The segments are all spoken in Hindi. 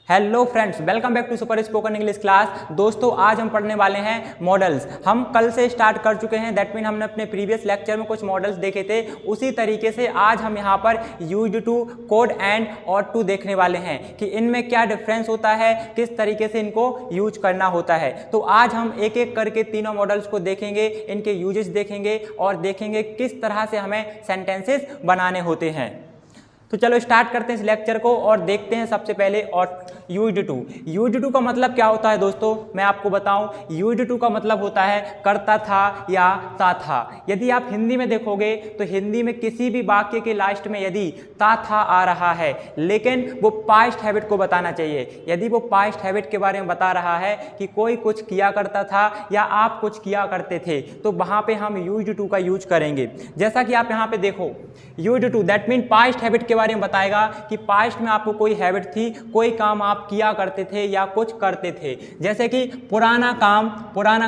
Hello friends, welcome back to super spoken English class. दोस्तों, आज हम पढ़ने वाले हैं मॉडल्स। हम कल से स्टार्ट कर चुके हैं, दैट मीन हमने अपने प्रीवियस लेक्चर में कुछ मॉडल्स देखे थे। उसी तरीके से आज हम यहाँ पर used to, could and, ought to देखने वाले हैं कि इनमें क्या डिफरेंस होता है, किस तरीके से इनको यूज करना होता है। तो आज हम एक एक करके तीनों मॉडल्स को देखेंगे, इनके यूजेस देखेंगे और देखेंगे किस तरह से हमें सेंटेंसेस बनाने होते हैं। तो चलो स्टार्ट करते हैं इस लेक्चर को और देखते हैं सबसे पहले और यूज्ड टू। यूज्ड टू का मतलब क्या होता है दोस्तों, मैं आपको बताऊं। यूज्ड टू का मतलब होता है करता था या ता था। यदि आप हिंदी में देखोगे तो हिंदी में किसी भी वाक्य के लास्ट में यदि ता था आ रहा है, लेकिन वो पास्ट हैबिट को बताना चाहिए। यदि वो पास्ट हैबिट के बारे में बता रहा है कि कोई कुछ किया करता था या आप कुछ किया करते थे, तो वहाँ पे हम यूज्ड टू का यूज करेंगे। जैसा कि आप यहाँ पे देखो, used to that mean past habit के बारे में बताएगा कि पास्ट में आपको कोई हैबिट थी, कोई काम आप किया करते थे या कुछ करते थे। जैसे कि पुराना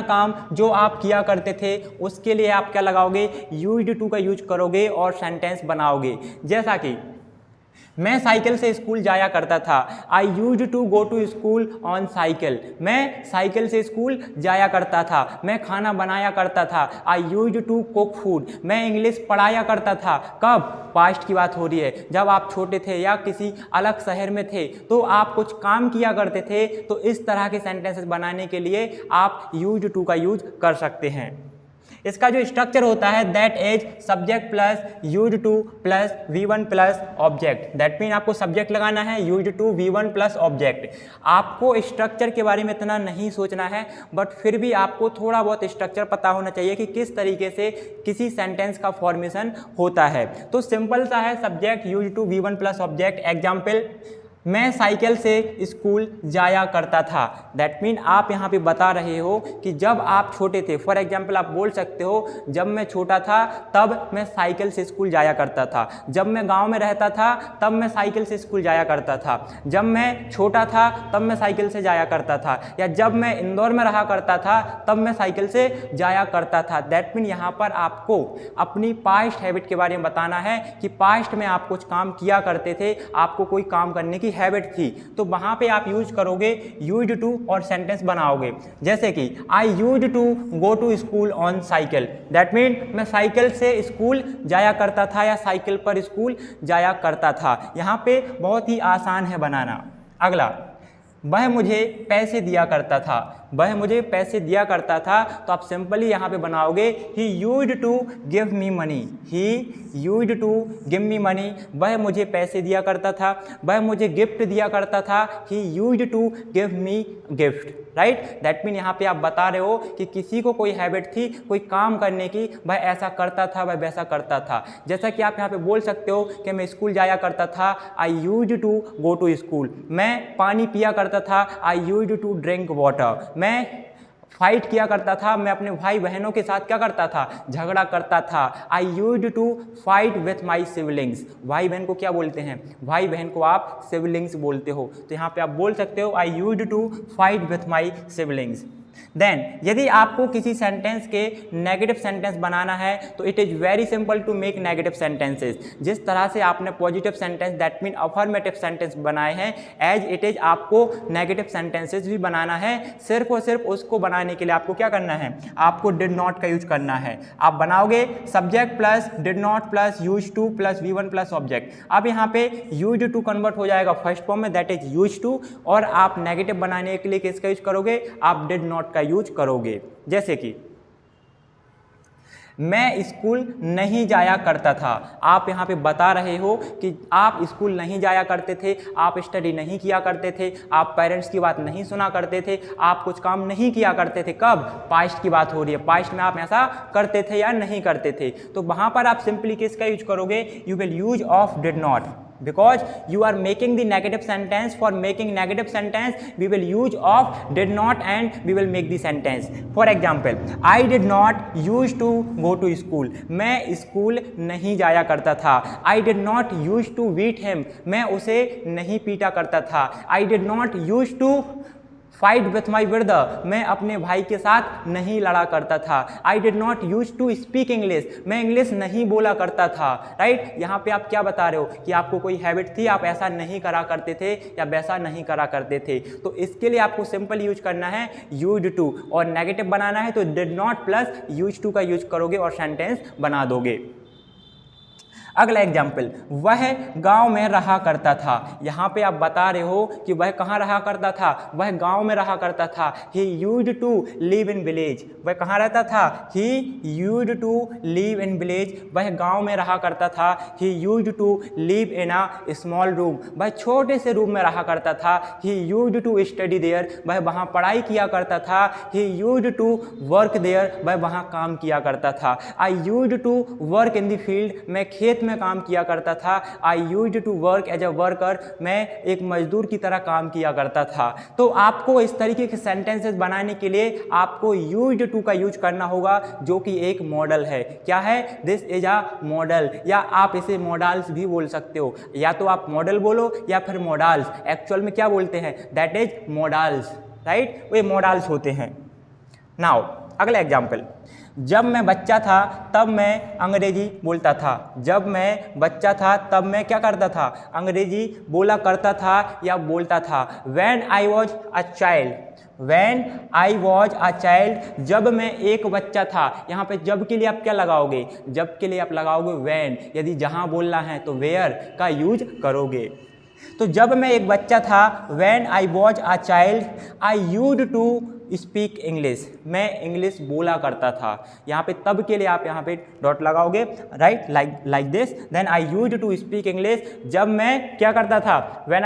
काम जो आप किया करते थे, उसके लिए आप क्या लगाओगे, यूज्ड टू का यूज करोगे और सेंटेंस बनाओगे। जैसा कि मैं साइकिल से स्कूल जाया करता था, I used to go to school on cycle. मैं साइकिल से स्कूल जाया करता था। मैं खाना बनाया करता था, I used to cook food. मैं इंग्लिश पढ़ाया करता था। कब? पास्ट की बात हो रही है, जब आप छोटे थे या किसी अलग शहर में थे तो आप कुछ काम किया करते थे। तो इस तरह के सेंटेंसेस बनाने के लिए आप यूज्ड टू का यूज कर सकते हैं। इसका जो स्ट्रक्चर होता है that is subject plus used to plus V1 plus object. That mean आपको सब्जेक्ट लगाना है, used to V1 plus object. आपको स्ट्रक्चर के बारे में इतना नहीं सोचना है, बट फिर भी आपको थोड़ा बहुत स्ट्रक्चर पता होना चाहिए कि किस तरीके से किसी सेंटेंस का फॉर्मेशन होता है। तो सिंपल सा है, subject used to V1 plus object. Example, मैं साइकिल से स्कूल जाया करता था। दैट मीन आप यहाँ पे बता रहे हो कि जब आप छोटे थे। फॉर एग्जाम्पल आप बोल सकते हो, जब मैं छोटा था तब मैं साइकिल से स्कूल जाया करता था। जब मैं गांव में रहता था तब मैं साइकिल से स्कूल जाया करता था। जब मैं छोटा था तब मैं साइकिल से जाया करता था। या जब मैं इंदौर में रहा करता था तब मैं साइकिल से जाया करता था। दैट मीन यहाँ पर आपको अपनी पास्ट हैबिट के बारे में बताना है कि पास्ट में आप कुछ काम किया करते थे, आपको कोई काम करने की हैबिट थी, तो वहां पे आप यूज करोगे यूज्ड टू और सेंटेंस बनाओगे। जैसे कि I used to go to school on cycle. That mean मैं साइकिल से स्कूल जाया करता था या साइकिल पर स्कूल जाया करता था। यहां पे बहुत ही आसान है बनाना। अगला, वह मुझे पैसे दिया करता था। वह मुझे पैसे दिया करता था, तो आप सिंपली यहाँ पे बनाओगे he used to give me money. He used to give me money. वह मुझे पैसे दिया करता था, वह मुझे गिफ्ट दिया करता था। He used to give me gift. Right, that mean यहाँ पे आप बता रहे हो कि किसी को कोई हैबिट थी कोई काम करने की, वह ऐसा करता था, वह वैसा करता था। जैसा कि आप यहाँ पे बोल सकते हो कि मैं स्कूल जाया करता था, I used to go to school. मैं पानी पिया करता था, I used to drink water. मैं फाइट किया करता था, मैं अपने भाई बहनों के साथ क्या करता था, झगड़ा करता था। I used to fight with my siblings. भाई बहन को क्या बोलते हैं, भाई बहन को आप सिबलिंग्स बोलते हो। तो यहाँ पे आप बोल सकते हो I used to fight with my siblings. Then यदि आपको किसी सेंटेंस के नेगेटिव सेंटेंस बनाना है तो it is very simple to make negative sentences. जिस तरह से आपने positive sentence that mean affirmative sentence बनाए हैं, एज इट इज आपको नेगेटिव सेंटेंसेस भी बनाना है। सिर्फ और सिर्फ उसको बनाने के लिए आपको क्या करना है, आपको डिड नॉट का यूज करना है। आप बनाओगे subject plus did not plus used to plus V1 plus object. अब यहाँ पे यूज्ड टू कन्वर्ट हो जाएगा फर्स्ट फॉर्म में, दैट इज यूज्ड टू, और आप नेगेटिव बनाने के लिए किसका यूज करोगे, आप डिड नॉट का यूज करोगे। जैसे कि मैं स्कूल नहीं जाया करता था। आप यहाँ पे बता रहे हो कि आप स्कूल नहीं जाया करते थे, आप स्टडी नहीं किया करते थे, आप पेरेंट्स की बात नहीं सुना करते थे, आप कुछ काम नहीं किया करते थे। कब? पास्ट की बात हो रही है, पास्ट में आप ऐसा करते थे या नहीं करते थे। तो वहाँ पर आप सिंपली किसका यूज करोगे, you will use of did not, because you are making the negative sentence. For making negative sentence we will use of did not and we will make the sentence. For example, I did not used to go to school. मैं स्कूल नहीं जाया करता था। I did not used to beat him. मैं उसे नहीं पीटा करता था। I did not used to fight with my brother, मैं अपने भाई के साथ नहीं लड़ा करता था। I did not use to speak English, मैं इंग्लिश नहीं बोला करता था। राइट, यहाँ पे आप क्या बता रहे हो कि आपको कोई हैबिट थी, आप ऐसा नहीं करा करते थे या वैसा नहीं करा करते थे। तो इसके लिए आपको सिंपल यूज करना है यूज्ड टू, और नेगेटिव बनाना है तो did not plus use to का यूज करोगे और सेंटेंस बना दोगे। अगला एग्जाम्पल, वह गांव में रहा करता था। यहाँ पे आप बता रहे हो कि वह कहाँ रहा करता था, वह गांव में रहा करता था। He used to live in village, वह कहाँ रहता था, he used to live in village, वह गांव में रहा करता था। He used to live in a small room, वह छोटे से रूम में रहा करता था। He used to study there, वह वहाँ पढ़ाई किया करता था। He used to work there, वह वहाँ काम किया करता था। I used to work in the field, मैं खेत में काम किया करता था। I used to work as a worker, मैं एक मजदूर की तरह काम किया करता था। तो आपको इस तरीके के सेंटेंसेस बनाने के लिए आपको यूज्ड टू का यूज करना होगा, जो कि एक मॉडल है। क्या है, दिस इज अ मॉडल, या आप इसे मॉडल्स भी बोल सकते हो। या तो आप मॉडल बोलो या फिर मॉडल्स, एक्चुअल में क्या बोलते हैं, that is models. Right, way models होते हैं। नाउ अगला एग्जाम्पल, जब मैं बच्चा था तब मैं अंग्रेजी बोलता था। जब मैं बच्चा था तब मैं क्या करता था, अंग्रेजी बोला करता था या बोलता था। When I was a child, When I was a child, जब मैं एक बच्चा था। यहाँ पे जब के लिए आप क्या लगाओगे, जब के लिए आप लगाओगे when। यदि जहाँ बोलना है तो where का यूज करोगे। तो जब मैं एक बच्चा था, When I was a child, I used to speak English, मैं इंग्लिश बोला करता था। यहाँ पे तब के लिए आप यहाँ पे डॉट लगाओगे। Right, like this, then I used to speak English, जब मैं क्या करता था, when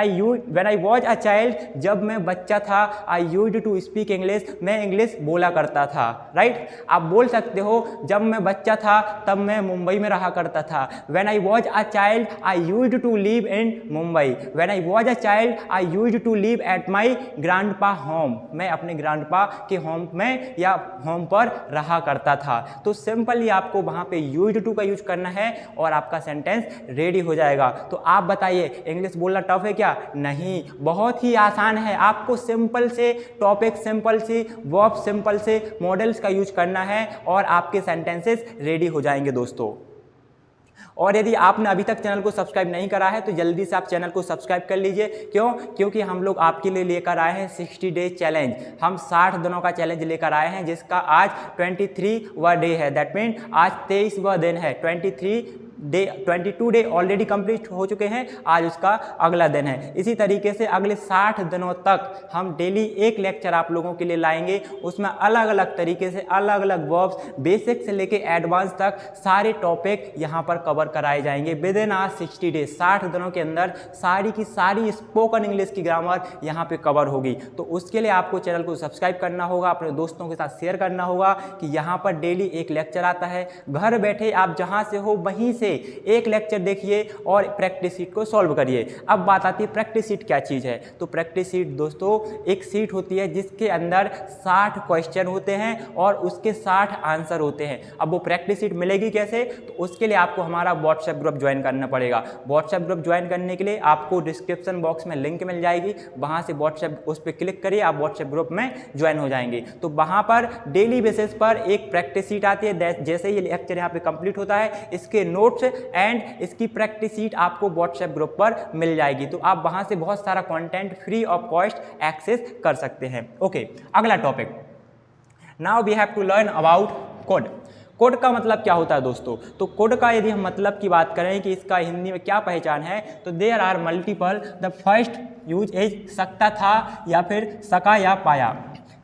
I was a child, जब मैं बच्चा था, I used to speak English, मैं इंग्लिश बोला करता था। राइट, आप बोल सकते हो जब मैं बच्चा था तब मैं मुंबई में रहा करता था। When I was a child I used to live in Mumbai. When I was a child I used to live at my grandpa home, मैं अपने ग्रैंडपा के होम में या होम पर रहा करता था। तो सिंपली आपको वहां पे यूज्ड टू का यूज करना है और आपका सेंटेंस रेडी हो जाएगा। तो आप बताइए, इंग्लिश बोलना टफ है क्या? नहीं, बहुत ही आसान है। आपको सिंपल से टॉपिक, सिंपल से वर्ब, सिंपल से मॉडल्स का यूज करना है और आपके सेंटेंसेस रेडी हो जाएंगे दोस्तों। और यदि आपने अभी तक चैनल को सब्सक्राइब नहीं करा है तो जल्दी से आप चैनल को सब्सक्राइब कर लीजिए। क्यों? क्योंकि हम लोग आपके लिए लेकर आए हैं 60 डे चैलेंज। हम 60 दिनों का चैलेंज लेकर आए हैं, जिसका आज 23वां डे है। दैट मीन आज 23वां दिन है। 22 डे ऑलरेडी कंप्लीट हो चुके हैं, आज उसका अगला दिन है। इसी तरीके से अगले 60 दिनों तक हम डेली एक लेक्चर आप लोगों के लिए लाएंगे। उसमें अलग अलग तरीके से अलग अलग वर्ब्स, बेसिक से लेके एडवांस तक सारे टॉपिक यहाँ पर कवर कराए जाएंगे विद इन आज 60 डे। 60 दिनों के अंदर सारी की सारी स्पोकन इंग्लिश की ग्रामर यहाँ पे कवर होगी। तो उसके लिए आपको चैनल को सब्सक्राइब करना होगा, अपने दोस्तों के साथ शेयर करना होगा कि यहाँ पर डेली एक लेक्चर आता है। घर बैठे आप जहाँ से हो वहीं से एक लेक्चर देखिए और प्रैक्टिस शीट को सॉल्व करिए। अब बात आती है प्रैक्टिस शीट क्या चीज़ है। तो प्रैक्टिस शीट दोस्तों एक शीट होती है जिसके अंदर 60 क्वेश्चन होते हैं और उसके 60 आंसर होते हैं। अब वो प्रैक्टिस शीट मिलेगी कैसे? तो उसके लिए आपको हमारा व्हाट्सएप ग्रुप ज्वाइन करना पड़ेगा। व्हाट्सएप ग्रुप ज्वाइन करने के लिए आपको डिस्क्रिप्शन बॉक्स में लिंक मिल जाएगी, वहाँ से व्हाट्सएप उस पर क्लिक करिए, आप व्हाट्सएप ग्रुप में ज्वाइन हो जाएंगे। तो वहाँ पर डेली बेसिस पर एक प्रैक्टिस शीट आती है। जैसे ये लेक्चर यहाँ पे कंप्लीट होता है, इसके नोट्स एंड इसकी प्रैक्टिस शीट आपको व्हाट्सएप ग्रुप पर मिल जाएगी। तो आप वहां से बहुत सारा content free of cost access कर सकते हैं। ओके, अगला topic, now we have to learn about could. Could का मतलब क्या होता है दोस्तों? तो कोड का यदि हम मतलब की बात करें कि इसका हिंदी में क्या पहचान है, तो there are multiple. The first use is सकता था या फिर सका या पाया।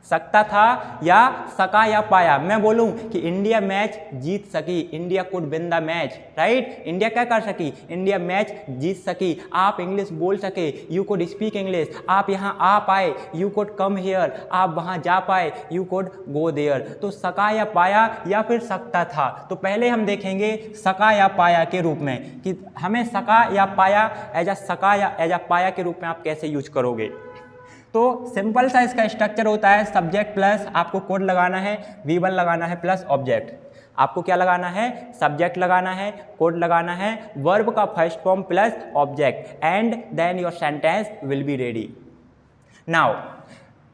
सकता था या सका या पाया। मैं बोलूं कि इंडिया मैच जीत सकी, India could win the match. Right, India क्या कर सकी? इंडिया मैच जीत सकी। आप इंग्लिश बोल सके, यू कुड स्पीक इंग्लिश। आप यहाँ आ पाए, यू कुड कम हियर। आप वहाँ जा पाए, यू कुड गो देयर। तो सका या पाया या फिर सकता था। तो पहले हम देखेंगे सका या पाया के रूप में कि हमें सका या पाया एज अ सका या एज अ पाया के रूप में आप कैसे यूज करोगे। तो सिंपल सा इसका स्ट्रक्चर होता है, सब्जेक्ट प्लस आपको कोड लगाना है, V1 लगाना है प्लस ऑब्जेक्ट। आपको क्या लगाना है? सब्जेक्ट लगाना है, कोड लगाना है, वर्ब का first form plus object, and then your sentence will be ready. Now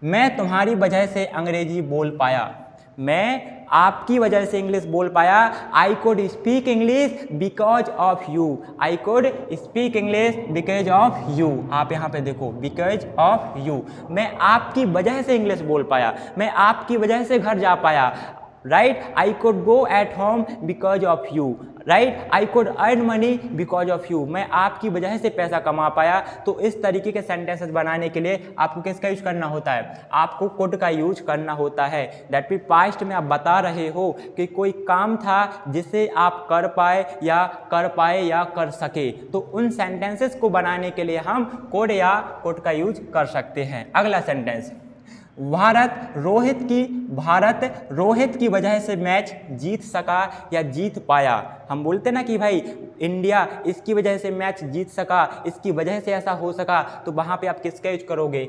मैं तुम्हारी वजह से अंग्रेजी बोल पाया, मैं आपकी वजह से इंग्लिश बोल पाया। I could speak English because of you, I could speak English because of you. आप यहाँ पे देखो, बिकॉज ऑफ यू, मैं आपकी वजह से इंग्लिश बोल पाया, मैं आपकी वजह से घर जा पाया। Right, I could go at home because of you, right, I could earn money because of you, मैं आपकी वजह से पैसा कमा पाया। तो इस तरीके के सेंटेंसेस बनाने के लिए आपको किसका यूज करना होता है? आपको कुड का यूज करना होता है। दैट मीन पास्ट में आप बता रहे हो कि कोई काम था जिसे आप कर पाए या कर सके, तो उन सेंटेंसेस को बनाने के लिए हम कुड या कुड का यूज कर सकते हैं। अगला सेंटेंस, भारत रोहित की वजह से मैच जीत सका या जीत पाया। हम बोलते ना कि भाई इंडिया इसकी वजह से मैच जीत सका, इसकी वजह से ऐसा हो सका, तो वहाँ पे आप किसका यूज करोगे?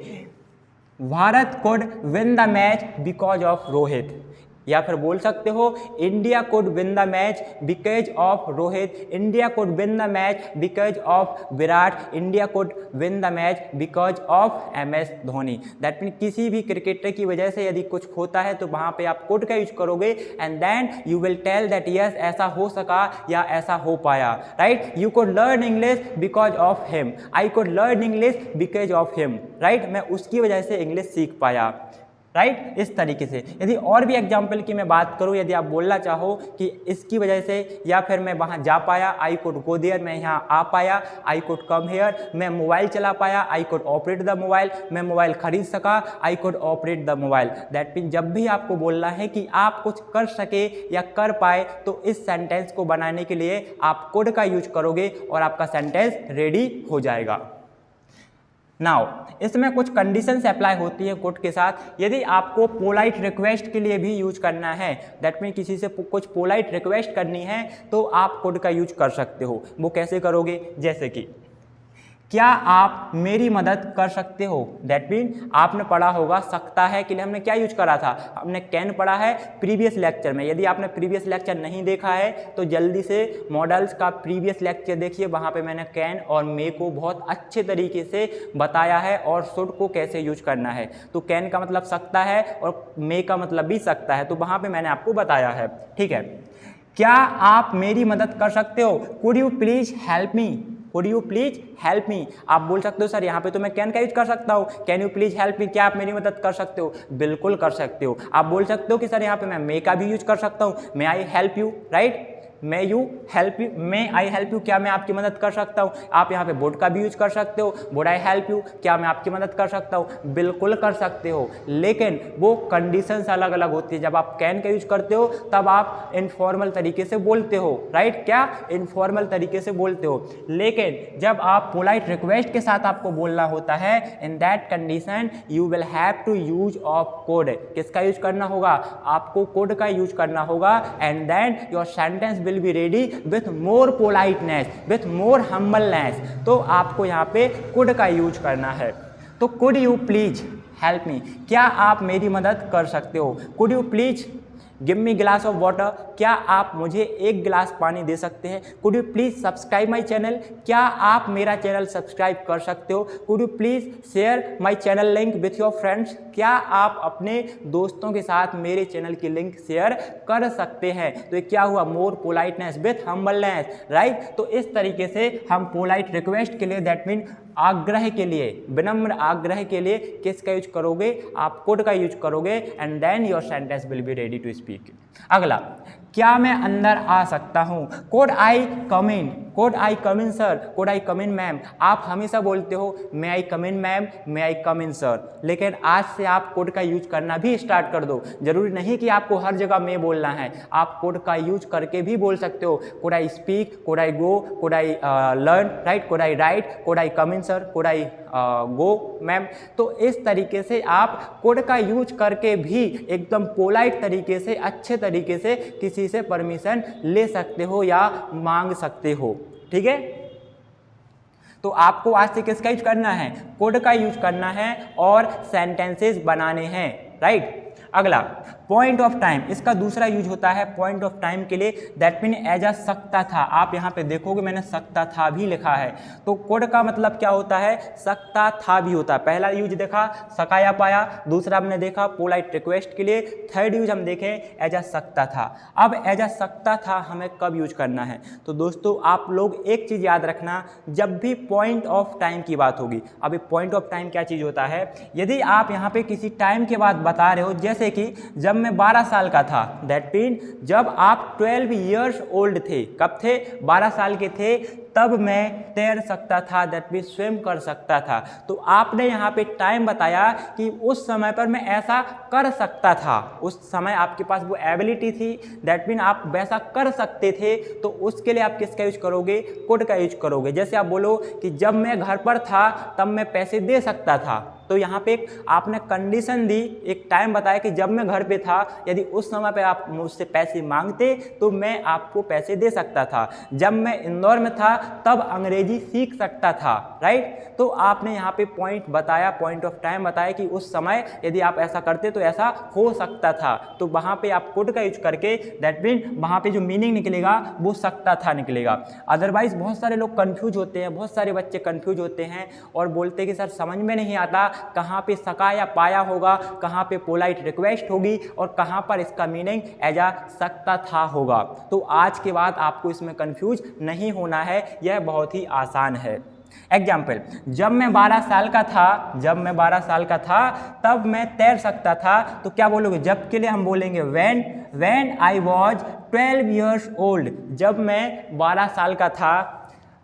Bharat could win the match because of Rohit, या फिर बोल सकते हो India could win the match because of Rohit, India could win the match because of Virat, India could win the match because of MS Dhoni. That mean किसी भी क्रिकेटर की वजह से यदि कुछ होता है तो वहाँ पे आप कुड का यूज करोगे and then you will tell that yes ऐसा हो सका या ऐसा हो पाया। Right, you could learn English because of him, I could learn English because of him, right, मैं उसकी वजह से इंग्लिश सीख पाया। राइट, इस तरीके से। यदि और भी एग्जाम्पल की मैं बात करूं, यदि आप बोलना चाहो कि इसकी वजह से, या फिर मैं वहां जा पाया, आई कुड गो देयर, मैं यहाँ आ पाया, आई कुड कम हेयर, मैं मोबाइल चला पाया, I could operate the mobile, मैं मोबाइल खरीद सका, I could operate the mobile. That mean जब भी आपको बोलना है कि आप कुछ कर सके या कर पाए, तो इस सेंटेंस को बनाने के लिए आप कुड का यूज करोगे और आपका सेंटेंस रेडी हो जाएगा। नाउ इसमें कुछ कंडीशंस अप्लाई होती है कुड के साथ। यदि आपको पोलाइट रिक्वेस्ट के लिए भी यूज करना है, दैट मीन किसी से कुछ पोलाइट रिक्वेस्ट करनी है, तो आप कुड का यूज कर सकते हो। वो कैसे करोगे? जैसे कि क्या आप मेरी मदद कर सकते हो। दैट मीन आपने पढ़ा होगा सकता है के लिए हमने क्या यूज करा था? हमने कैन पढ़ा है प्रीवियस लेक्चर में। यदि आपने प्रीवियस लेक्चर नहीं देखा है तो जल्दी से मॉडल्स का प्रीवियस लेक्चर देखिए, वहाँ पे मैंने कैन और मे को बहुत अच्छे तरीके से बताया है और शुड को कैसे यूज करना है। तो कैन का मतलब सकता है और मे का मतलब भी सकता है, तो वहाँ पर मैंने आपको बताया है। ठीक है, क्या आप मेरी मदद कर सकते हो? Could you please help me, could you please help me. आप बोल सकते हो सर यहाँ पे तो मैं कैन का यूज कर सकता हूँ, can you please help me, क्या आप मेरी मदद कर सकते हो? बिल्कुल कर सकते हो। आप बोल सकते हो कि सर यहाँ पे मैं मे का भी यूज कर सकता हूँ, may I help you, right, may you help you, may I help you, क्या मैं आपकी मदद कर सकता हूँ? आप यहाँ पे वुड का भी यूज कर सकते हो, वुड आई हेल्प यू, क्या मैं आपकी मदद कर सकता हूँ? बिल्कुल कर सकते हो, लेकिन वो कंडीशंस अलग अलग होती है। जब आप कैन का यूज करते हो तब आप इनफॉर्मल तरीके से बोलते हो, राइट, क्या इनफॉर्मल तरीके से बोलते हो। लेकिन जब आप पोलाइट रिक्वेस्ट के साथ आपको बोलना होता है, in that condition you will have to use of could. किसका यूज करना होगा? आपको कोड का यूज करना होगा and then your sentence will be ready with more politeness, with more humbleness। तो आपको यहाँ पे could का यूज करना है। तो could you please help me, क्या आप मेरी मदद कर सकते हो? could you please give me glass of water, क्या आप मुझे एक गिलास पानी दे सकते हैं? Could you please subscribe my channel, क्या आप मेरा चैनल सब्सक्राइब कर सकते हो? Could you please share my channel link with your friends, क्या आप अपने दोस्तों के साथ मेरे चैनल की लिंक शेयर कर सकते हैं? तो ये क्या हुआ? मोर पोलाइटनेस विथ हम्बलनेस, राइट। तो इस तरीके से हम पोलाइट रिक्वेस्ट के लिए, दैट मीन आग्रह के लिए, विनम्र आग्रह के लिए किसका यूज करोगे? आप कुड का यूज करोगे and then your sentence will be ready to speak. अगला, क्या मैं अंदर आ सकता हूँ? Could I come in, could I come in sir, could I come in ma'am. आप हमेशा बोलते हो मे आई come in ma'am, may I come in sir, लेकिन आज से आप कोड का यूज करना भी स्टार्ट कर दो। जरूरी नहीं कि आपको हर जगह मे बोलना है, आप कोड का यूज करके भी बोल सकते हो। Code I speak, code I go, code I learn, right, code I right, code I come in sir, could I go ma'am. तो इस तरीके से आप कोड का यूज करके भी एकदम पोलाइट तरीके से, अच्छे तरीके से किसी से परमिशन ले सकते हो या मांग सकते हो। ठीक है, तो आपको आज से किसका यूज करना है? कोड का यूज करना है और सेंटेंसेस बनाने हैं, राइट। अगला, पॉइंट ऑफ टाइम, इसका दूसरा यूज होता है पॉइंट ऑफ टाइम के लिए, दैट मीन एज अ सकता था। आप यहाँ पे देखोगे मैंने सकता था भी लिखा है, तो कुड का मतलब क्या होता है, सकता था भी होता है। पहला यूज देखा सकाया पाया, दूसरा हमने देखा पोलाइट रिक्वेस्ट के लिए, थर्ड यूज हम देखें एज अ सकता था। अब एज अ सकता था हमें कब यूज करना है, तो दोस्तों आप लोग एक चीज़ याद रखना, जब भी पॉइंट ऑफ टाइम की बात होगी। अभी पॉइंट ऑफ टाइम क्या चीज़ होता है, यदि आप यहाँ पे किसी टाइम के बाद बता रहे हो, जैसे कि जब मैं 12 साल का था, दैट मीन जब आप 12 ईयर्स ओल्ड थे, कब थे, 12 साल के थे, तब मैं तैर सकता था, दैट मीन स्विम कर सकता था। तो आपने यहाँ पे टाइम बताया कि उस समय पर मैं ऐसा कर सकता था, उस समय आपके पास वो एबिलिटी थी, दैट मीन आप वैसा कर सकते थे, तो उसके लिए आप किसका यूज करोगे, कुड का यूज करोगे। जैसे आप बोलो कि जब मैं घर पर था तब मैं पैसे दे सकता था, तो यहाँ पे एक आपने कंडीशन दी, एक टाइम बताया कि जब मैं घर पे था, यदि उस समय पे आप मुझसे पैसे मांगते तो मैं आपको पैसे दे सकता था। जब मैं इंदौर में था तब अंग्रेजी सीख सकता था, राइट। तो आपने यहाँ पे पॉइंट बताया, पॉइंट ऑफ टाइम बताया कि उस समय यदि आप ऐसा करते तो ऐसा हो सकता था, तो वहाँ पे आप कुड का यूज करके, दैट मीन वहाँ पे जो मीनिंग निकलेगा वो सकता था निकलेगा। अदरवाइज बहुत सारे लोग कंफ्यूज होते हैं, बहुत सारे बच्चे कंफ्यूज होते हैं और बोलते हैं कि सर समझ में नहीं आता कहाँ पे सका या पाया होगा, कहाँ पे पोलाइट रिक्वेस्ट होगी और कहाँ पर इसका मीनिंग एज आ सकता था होगा। तो आज के बाद आपको इसमें कंफ्यूज नहीं होना है, यह बहुत ही आसान है। एग्जाम्पल, जब मैं 12 साल का था, जब मैं 12 साल का था तब मैं तैर सकता था, तो क्या बोलोगे, जब के लिए हम बोलेंगे when I was 12 years old, जब मैं 12 साल का था,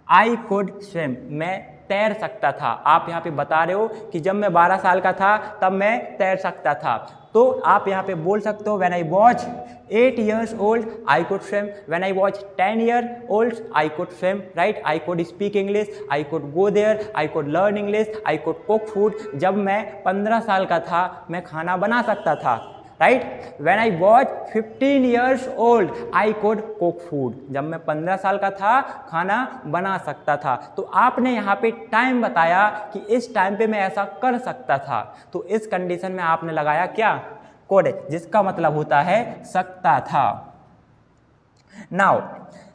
आई कुड स्विम, मैं तैर सकता था। आप यहाँ पे बता रहे हो कि जब मैं 12 साल का था तब मैं तैर सकता था, तो आप यहाँ पे बोल सकते हो when I was 8 years old I could swim, when I was 10 years old I could swim, right, I could speak English, I could go there, I could learn English, I could cook food। जब मैं 15 साल का था मैं खाना बना सकता था, right. When I was 15 years old I could cook food, जब मैं 15 साल का था खाना बना सकता था। तो आपने यहाँ पे टाइम बताया कि इस टाइम पे मैं ऐसा कर सकता था, तो इस कंडीशन में आपने लगाया क्या, कोड, जिसका मतलब होता है सकता था। नाउ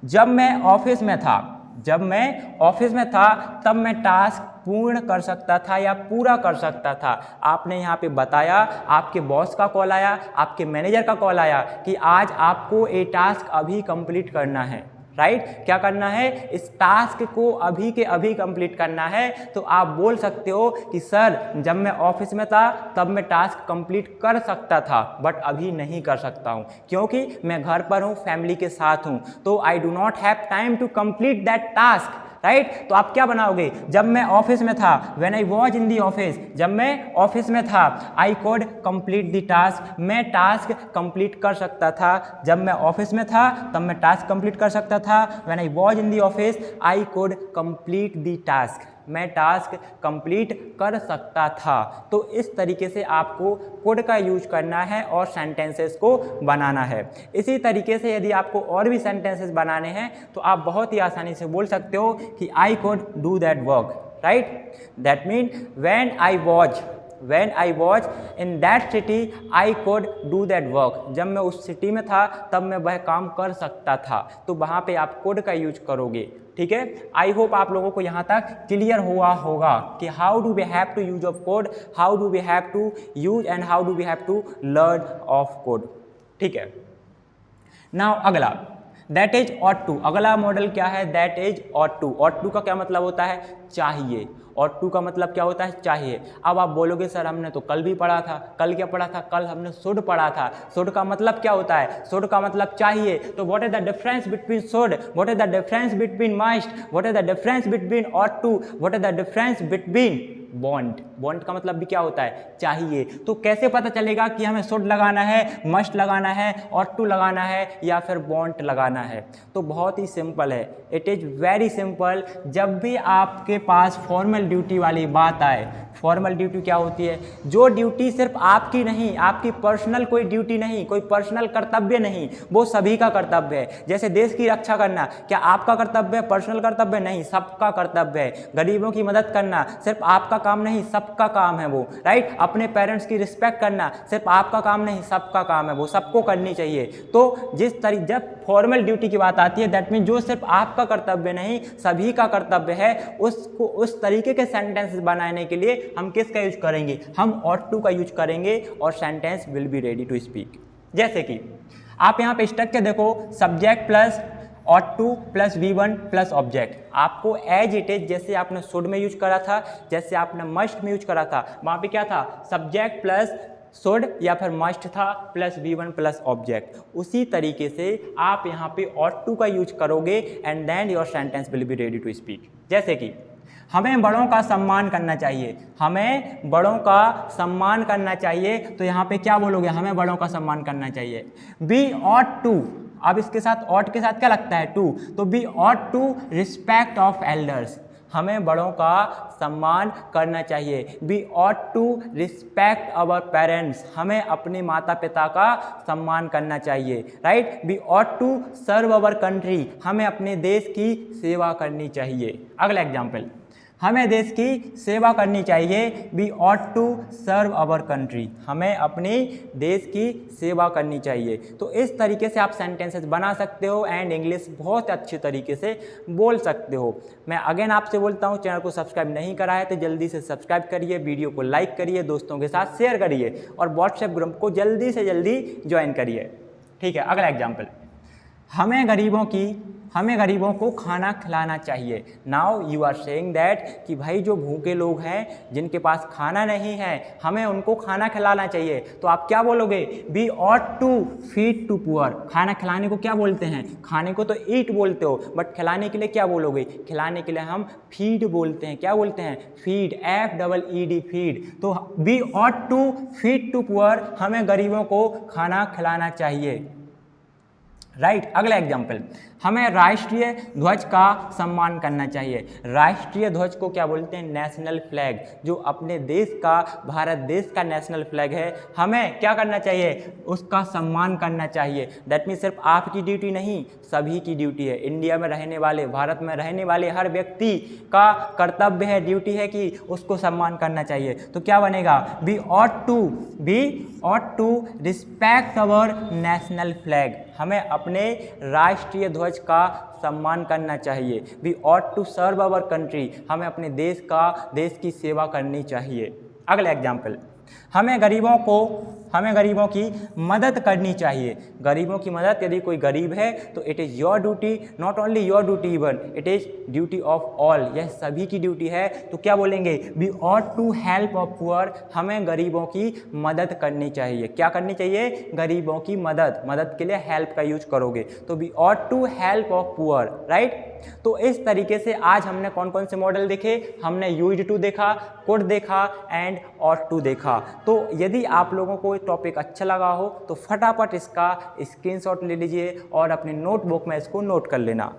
जब मैं ऑफिस में था, जब मैं ऑफिस में था तब मैं टास्क पूर्ण कर सकता था या पूरा कर सकता था। आपने यहाँ पे बताया, आपके बॉस का कॉल आया, आपके मैनेजर का कॉल आया कि आज आपको ये टास्क अभी कंप्लीट करना है, राइट, क्या करना है, इस टास्क को अभी के अभी कंप्लीट करना है। तो आप बोल सकते हो कि सर जब मैं ऑफिस में था तब मैं टास्क कंप्लीट कर सकता था बट अभी नहीं कर सकता हूँ, क्योंकि मैं घर पर हूँ, फैमिली के साथ हूँ, तो I do not have time to complete that task, right. तो आप क्या बनाओगे, जब मैं ऑफिस में था, when I was in the office, जब मैं ऑफिस में था, I could complete the task, मैं टास्क कंप्लीट कर सकता था। जब मैं ऑफिस में था तब मैं टास्क कंप्लीट कर सकता था, when I was in the office I could complete the task, मैं टास्क कंप्लीट कर सकता था। तो इस तरीके से आपको कुड का यूज करना है और सेंटेंसेस को बनाना है। इसी तरीके से यदि आपको और भी सेंटेंसेस बनाने हैं तो आप बहुत ही आसानी से बोल सकते हो कि I could do that work, right, that mean when I was in that city I could do that work, जब मैं उस सिटी में था तब मैं वह काम कर सकता था, तो वहाँ पे आप could का यूज करोगे, ठीक है। आई होप आप लोगों को यहाँ तक क्लियर हुआ होगा कि how do we have to use of could, how do we have to use and how do we have to learn of could, ठीक है। नाउ अगला दैट इज ऑट टू, अगला मॉडल क्या है, that is ought to. Ought to का क्या मतलब होता है, चाहिए। ऑट टू का मतलब क्या होता है, चाहिए। अब आप बोलोगे सर हमने तो कल भी पढ़ा था, कल क्या पढ़ा था, कल हमने शुड पढ़ा था। शुड का मतलब क्या होता है, शुड का मतलब चाहिए। तो what is the difference between should, what is the difference between must, what is the difference between ought to, what is the difference between want. Want का मतलब भी क्या होता है, चाहिए। तो कैसे पता चलेगा कि हमें शुड लगाना है, मस्ट लगाना है, ऑट टू लगाना है या फिर वांट लगाना है, तो बहुत ही सिंपल है, इट इज वेरी सिंपल। जब भी आपके पास फॉर्मल ड्यूटी वाली बात आए, फॉर्मल ड्यूटी क्या होती है? जो ड्यूटी सिर्फ आपकी नहीं, आपकी पर्सनल कोई ड्यूटी नहीं, कोई पर्सनल कर्तव्य नहीं, वो सभी का कर्तव्य है। जैसे देश की रक्षा करना क्या आपका कर्तव्य है, पर्सनल कर्तव्य नहीं, सबका कर्तव्य है। गरीबों की मदद करना सिर्फ आपका काम नहीं, सबका काम है वो, राइट। अपने पेरेंट्स की रिस्पेक्ट करना सिर्फ आपका काम नहीं, सबका काम है वो, सबको करनी चाहिए। तो जब फॉर्मल ड्यूटी की बात आती है, दैट मीन जो सिर्फ आपका कर्तव्य नहीं, सभी का कर्तव्य है, उसको उस तरीके के सेंटेंसेस बनाने के लिए हम किसका यूज करेंगे? हम ought to का यूज करेंगे और sentence will be ready to speak. जैसे कि आप यहाँ पे स्ट्रक्चर देखो, subject plus ought to plus V1 plus object. आपको एज इट इज, जैसे आपने शुड में यूज करा था, जैसे आपने मस्ट में यूज करा था, वहाँ पे क्या था? सब्जेक्ट प्लस शुड या फिर मस्ट था प्लस V1 प्लस ऑब्जेक्ट। उसी तरीके से आप यहाँ पे ought to का यूज करोगे and then your sentence will be ready to speak. जैसे कि हमें बड़ों का सम्मान करना चाहिए, हमें बड़ों का सम्मान करना चाहिए, तो यहाँ पे क्या बोलोगे? हमें बड़ों का सम्मान करना चाहिए। बी ought to, अब इसके साथ ought के साथ क्या लगता है? टू, तो B ought to respect of elders, हमें बड़ों का सम्मान करना चाहिए। We ought to respect our parents, हमें अपने माता पिता का सम्मान करना चाहिए, right. We ought to serve our country, हमें अपने देश की सेवा करनी चाहिए। अगला एग्जाम्पल, हमें देश की सेवा करनी चाहिए। We ought to serve our country, हमें अपने देश की सेवा करनी चाहिए। तो इस तरीके से आप सेंटेंसेस बना सकते हो एंड इंग्लिश बहुत अच्छे तरीके से बोल सकते हो। मैं अगेन आपसे बोलता हूँ, चैनल को सब्सक्राइब नहीं करा है तो जल्दी से सब्सक्राइब करिए, वीडियो को लाइक करिए, दोस्तों के साथ शेयर करिए और व्हाट्सएप ग्रुप को जल्दी से जल्दी ज्वाइन करिए, ठीक है। अगला एग्जाम्पल, हमें गरीबों को खाना खिलाना चाहिए। Now you are saying that कि भाई जो भूखे लोग हैं, जिनके पास खाना नहीं है, हमें उनको खाना खिलाना चाहिए। तो आप क्या बोलोगे? We ought to feed to poor. खाना खिलाने को क्या बोलते हैं? खाने को तो ईट बोलते हो, बट खिलाने के लिए क्या बोलोगे? खिलाने के लिए हम फीड बोलते हैं। क्या बोलते हैं? Feed, FEED, feed. तो B ought to feed to poor, हमें गरीबों को खाना खिलाना चाहिए, राइट। अगला एग्जाम्पल, हमें राष्ट्रीय ध्वज का सम्मान करना चाहिए। राष्ट्रीय ध्वज को क्या बोलते हैं? नेशनल फ्लैग, जो अपने देश का, भारत देश का नेशनल फ्लैग है, हमें क्या करना चाहिए? उसका सम्मान करना चाहिए। दैट मीन्स सिर्फ आपकी ड्यूटी नहीं, सभी की ड्यूटी है। इंडिया में रहने वाले, भारत में रहने वाले हर व्यक्ति का कर्तव्य है, ड्यूटी है कि उसको सम्मान करना चाहिए। तो क्या बनेगा? We ought to respect our national flag, हमें अपने राष्ट्रीय ध्वज का सम्मान करना चाहिए। We ought to serve our country, हमें अपने देश की सेवा करनी चाहिए। अगला एग्जाम्पल, हमें गरीबों की मदद करनी चाहिए। गरीबों की मदद, यदि कोई गरीब है तो it is your duty, not only your duty even it is duty of all, यह सभी की ड्यूटी है। तो क्या बोलेंगे? We ought to help of poor, हमें गरीबों की मदद करनी चाहिए। क्या करनी चाहिए? गरीबों की मदद के लिए हेल्प का यूज करोगे, तो we ought to help of poor, right. तो इस तरीके से आज हमने कौन कौन से मॉडल देखे? हमने यूज्ड टू देखा, कुड देखा एंड ought to देखा। तो यदि आप लोगों को टॉपिक अच्छा लगा हो तो फटाफट इसका स्क्रीनशॉट ले लीजिए और अपने नोटबुक में इसको नोट कर लेना।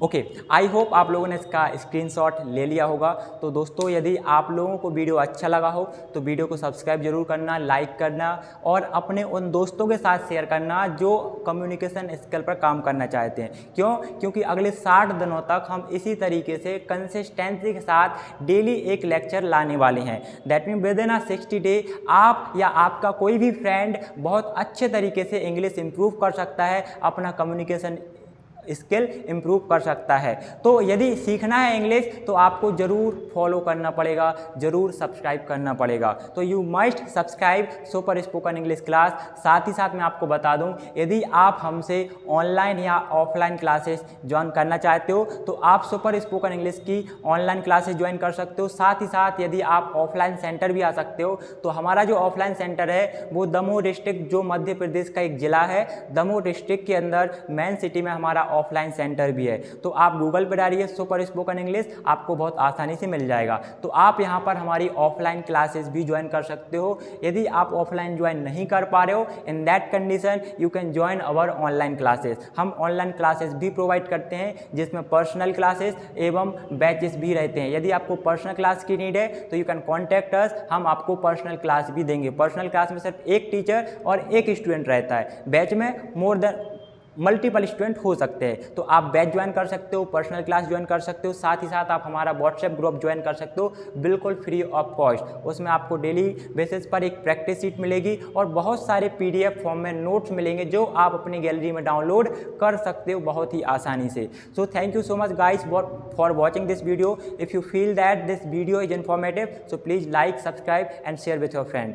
ओके, आई होप आप लोगों ने इसका स्क्रीनशॉट ले लिया होगा। तो दोस्तों, यदि आप लोगों को वीडियो अच्छा लगा हो तो वीडियो को सब्सक्राइब जरूर करना, लाइक करना और अपने उन दोस्तों के साथ शेयर करना जो कम्युनिकेशन स्किल पर काम करना चाहते हैं। क्योंकि अगले 60 दिनों तक हम इसी तरीके से कंसिस्टेंसी के साथ डेली एक लेक्चर लाने वाले हैं। That mean with in 60 day आप या आपका कोई भी फ्रेंड बहुत अच्छे तरीके से इंग्लिश इंप्रूव कर सकता है, अपना कम्युनिकेशन स्किल इम्प्रूव कर सकता है। तो यदि सीखना है इंग्लिश तो आपको ज़रूर फॉलो करना पड़ेगा, ज़रूर सब्सक्राइब करना पड़ेगा। तो you must subscribe super spoken English class. साथ ही साथ मैं आपको बता दूं, यदि आप हमसे ऑनलाइन या ऑफलाइन क्लासेस ज्वाइन करना चाहते हो तो आप सुपर स्पोकन इंग्लिश की ऑनलाइन क्लासेस ज्वाइन कर सकते हो। साथ ही साथ यदि आप ऑफलाइन सेंटर भी आ सकते हो तो हमारा जो ऑफलाइन सेंटर है वो दमोह डिस्ट्रिक्ट, जो मध्य प्रदेश का एक ज़िला है, दमोह डिस्ट्रिक्ट के अंदर मेन सिटी में हमारा ऑफलाइन सेंटर भी है। तो आप गूगल पर डालिए सुपर स्पोकन इंग्लिश, आपको बहुत आसानी से मिल जाएगा। तो आप यहाँ पर हमारी ऑफलाइन क्लासेस भी ज्वाइन कर सकते हो। यदि आप ऑफलाइन ज्वाइन नहीं कर पा रहे हो, इन that condition you can join our online classes. हम ऑनलाइन क्लासेस भी प्रोवाइड करते हैं जिसमें पर्सनल क्लासेस एवं बैचेस भी रहते हैं। यदि आपको पर्सनल क्लास की नीड है तो यू कैन कॉन्टैक्ट अस, हम आपको पर्सनल क्लास भी देंगे। पर्सनल क्लास में सिर्फ एक टीचर और एक स्टूडेंट रहता है, बैच में मोर देन मल्टीपल स्टूडेंट हो सकते हैं। तो आप बैच ज्वाइन कर सकते हो, पर्सनल क्लास ज्वाइन कर सकते हो, साथ ही साथ आप हमारा व्हाट्सएप ग्रुप ज्वाइन कर सकते हो बिल्कुल फ्री ऑफ कॉस्ट। उसमें आपको डेली बेसिस पर एक प्रैक्टिस शीट मिलेगी और बहुत सारे PDF फॉर्म में नोट्स मिलेंगे जो आप अपनी गैलरी में डाउनलोड कर सकते हो बहुत ही आसानी से। So thank you so much guys for watching this video. If you feel that this video is informative, so please like, subscribe and share with your friend.